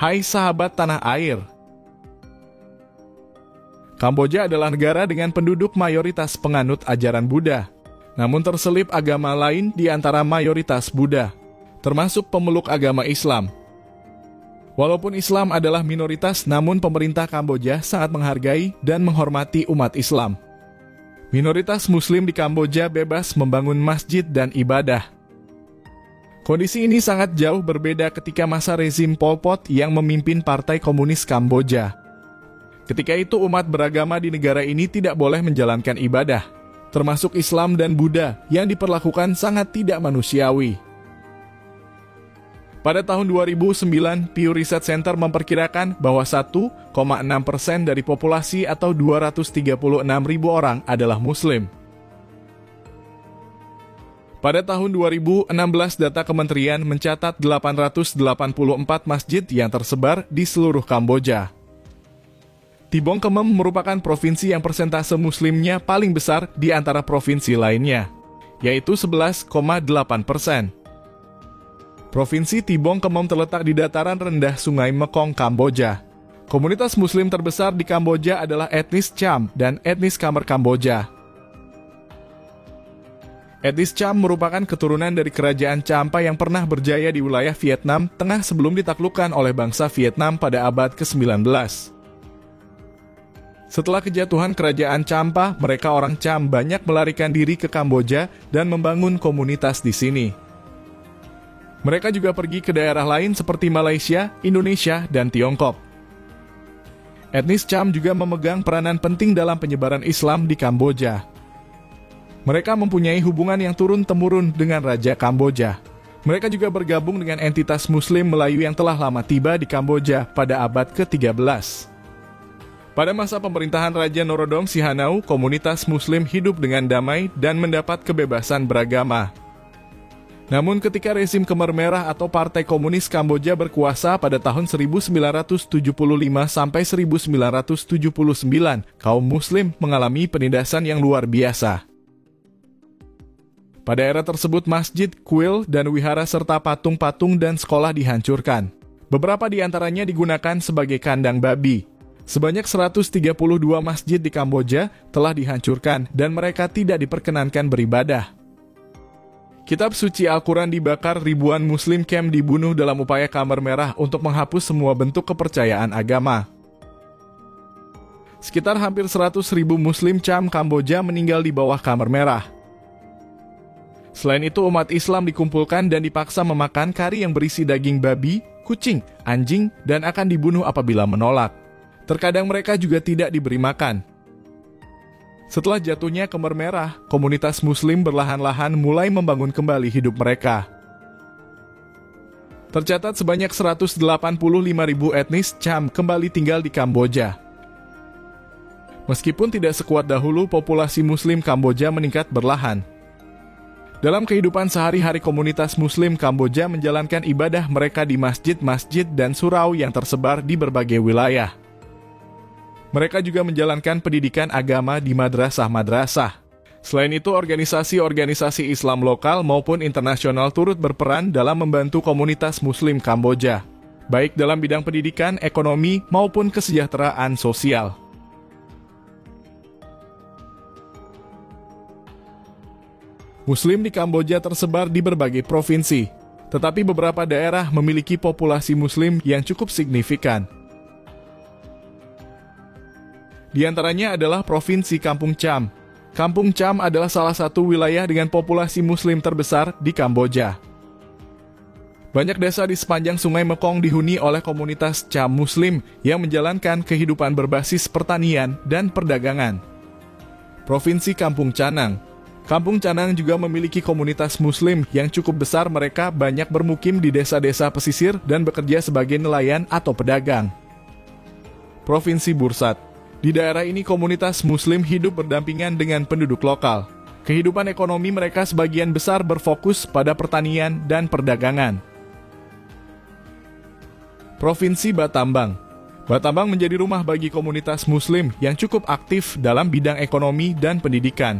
Hai sahabat tanah air. Kamboja adalah negara dengan penduduk mayoritas penganut ajaran Buddha. Namun terselip agama lain di antara mayoritas Buddha, termasuk pemeluk agama Islam. Walaupun Islam adalah minoritas, namun pemerintah Kamboja sangat menghargai dan menghormati umat Islam. Minoritas Muslim di Kamboja bebas membangun masjid dan ibadah. Kondisi ini sangat jauh berbeda ketika masa rezim Pol Pot yang memimpin Partai Komunis Kamboja. Ketika itu umat beragama di negara ini tidak boleh menjalankan ibadah, termasuk Islam dan Buddha yang diperlakukan sangat tidak manusiawi. Pada tahun 2009, Pew Research Center memperkirakan bahwa 1,6% dari populasi atau 236.000 orang adalah Muslim. Pada tahun 2016, data kementerian mencatat 884 masjid yang tersebar di seluruh Kamboja. Tibong Kemem merupakan provinsi yang persentase Muslimnya paling besar di antara provinsi lainnya, yaitu 11,8%. Provinsi Tibong Kemem terletak di dataran rendah Sungai Mekong, Kamboja. Komunitas Muslim terbesar di Kamboja adalah etnis Cham dan etnis Khmer Kamboja. Etnis Cham merupakan keturunan dari kerajaan Champa yang pernah berjaya di wilayah Vietnam Tengah sebelum ditaklukkan oleh bangsa Vietnam pada abad ke-19. Setelah kejatuhan kerajaan Champa, mereka orang Cham banyak melarikan diri ke Kamboja dan membangun komunitas di sini. Mereka juga pergi ke daerah lain seperti Malaysia, Indonesia, dan Tiongkok. Etnis Cham juga memegang peranan penting dalam penyebaran Islam di Kamboja. Mereka mempunyai hubungan yang turun-temurun dengan Raja Kamboja. Mereka juga bergabung dengan entitas Muslim Melayu yang telah lama tiba di Kamboja pada abad ke-13. Pada masa pemerintahan Raja Norodom Sihanouk, komunitas Muslim hidup dengan damai dan mendapat kebebasan beragama. Namun ketika rezim Khmer Merah atau Partai Komunis Kamboja berkuasa pada tahun 1975 sampai 1979, kaum Muslim mengalami penindasan yang luar biasa. Pada era tersebut masjid, kuil, dan wihara serta patung-patung dan sekolah dihancurkan. Beberapa di antaranya digunakan sebagai kandang babi. Sebanyak 132 masjid di Kamboja telah dihancurkan dan mereka tidak diperkenankan beribadah. Kitab suci Al-Quran dibakar, ribuan Muslim camp dibunuh dalam upaya Khmer Merah untuk menghapus semua bentuk kepercayaan agama. Sekitar hampir 100.000 Muslim Cham Kamboja meninggal di bawah Khmer Merah. Selain itu, umat Islam dikumpulkan dan dipaksa memakan kari yang berisi daging babi, kucing, anjing, dan akan dibunuh apabila menolak. Terkadang mereka juga tidak diberi makan. Setelah jatuhnya Khmer Merah, komunitas Muslim berlahan-lahan mulai membangun kembali hidup mereka. Tercatat sebanyak 185.000 etnis Cham kembali tinggal di Kamboja. Meskipun tidak sekuat dahulu, populasi Muslim Kamboja meningkat berlahan. Dalam kehidupan sehari-hari, komunitas Muslim Kamboja menjalankan ibadah mereka di masjid-masjid dan surau yang tersebar di berbagai wilayah. Mereka juga menjalankan pendidikan agama di madrasah-madrasah. Selain itu, organisasi-organisasi Islam lokal maupun internasional turut berperan dalam membantu komunitas Muslim Kamboja, baik dalam bidang pendidikan, ekonomi, maupun kesejahteraan sosial. Muslim di Kamboja tersebar di berbagai provinsi, tetapi beberapa daerah memiliki populasi Muslim yang cukup signifikan. Di antaranya adalah Provinsi Kampung Cham. Kampung Cham adalah salah satu wilayah dengan populasi Muslim terbesar di Kamboja. Banyak desa di sepanjang Sungai Mekong dihuni oleh komunitas Cham Muslim yang menjalankan kehidupan berbasis pertanian dan perdagangan. Provinsi Kampung Chanang. Kampung Chanang juga memiliki komunitas Muslim yang cukup besar. Mereka banyak bermukim di desa-desa pesisir dan bekerja sebagai nelayan atau pedagang. Provinsi Bursat. Di daerah ini komunitas Muslim hidup berdampingan dengan penduduk lokal. Kehidupan ekonomi mereka sebagian besar berfokus pada pertanian dan perdagangan. Provinsi Battambang. Battambang menjadi rumah bagi komunitas Muslim yang cukup aktif dalam bidang ekonomi dan pendidikan.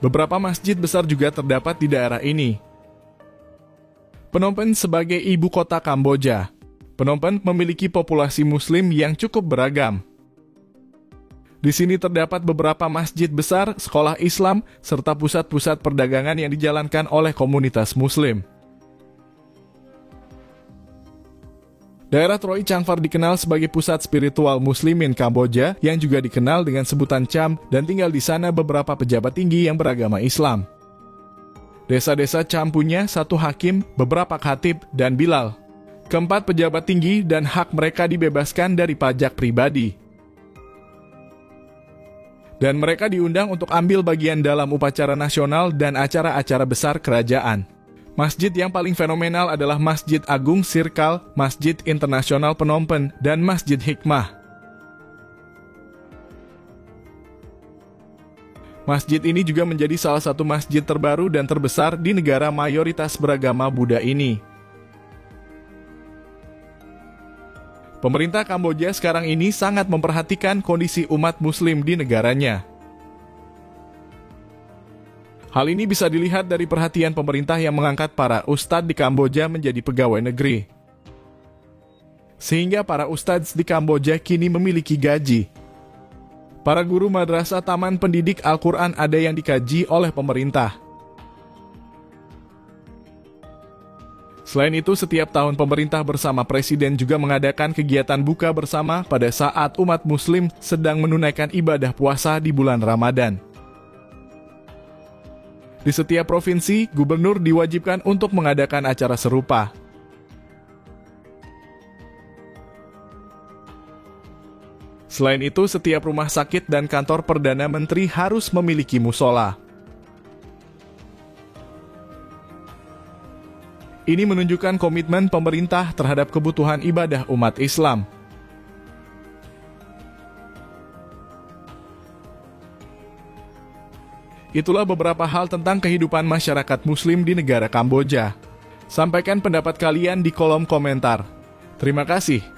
Beberapa masjid besar juga terdapat di daerah ini. Phnom Penh sebagai ibu kota Kamboja. Phnom Penh memiliki populasi Muslim yang cukup beragam. Di sini terdapat beberapa masjid besar, sekolah Islam, serta pusat-pusat perdagangan yang dijalankan oleh komunitas Muslim. Daerah Troi Chang Phar dikenal sebagai pusat spiritual Muslimin Kamboja yang juga dikenal dengan sebutan Cham, dan tinggal di sana beberapa pejabat tinggi yang beragama Islam. Desa-desa Cham punya satu hakim, beberapa khatib, dan bilal. Keempat pejabat tinggi dan hak mereka dibebaskan dari pajak pribadi. Dan mereka diundang untuk ambil bagian dalam upacara nasional dan acara-acara besar kerajaan. Masjid yang paling fenomenal adalah Masjid Agung Sirkal, Masjid Internasional Phnom Penh, dan Masjid Hikmah. Masjid ini juga menjadi salah satu masjid terbaru dan terbesar di negara mayoritas beragama Buddha ini. Pemerintah Kamboja sekarang ini sangat memperhatikan kondisi umat Muslim di negaranya. Hal ini bisa dilihat dari perhatian pemerintah yang mengangkat para ustadz di Kamboja menjadi pegawai negeri. Sehingga para ustadz di Kamboja kini memiliki gaji. Para guru madrasah taman pendidik Al-Quran ada yang dikaji oleh pemerintah. Selain itu, setiap tahun pemerintah bersama presiden juga mengadakan kegiatan buka bersama pada saat umat Muslim sedang menunaikan ibadah puasa di bulan Ramadan. Di setiap provinsi, gubernur diwajibkan untuk mengadakan acara serupa. Selain itu, setiap rumah sakit dan kantor Perdana Menteri harus memiliki musola. Ini menunjukkan komitmen pemerintah terhadap kebutuhan ibadah umat Islam. Itulah beberapa hal tentang kehidupan masyarakat Muslim di negara Kamboja. Sampaikan pendapat kalian di kolom komentar. Terima kasih.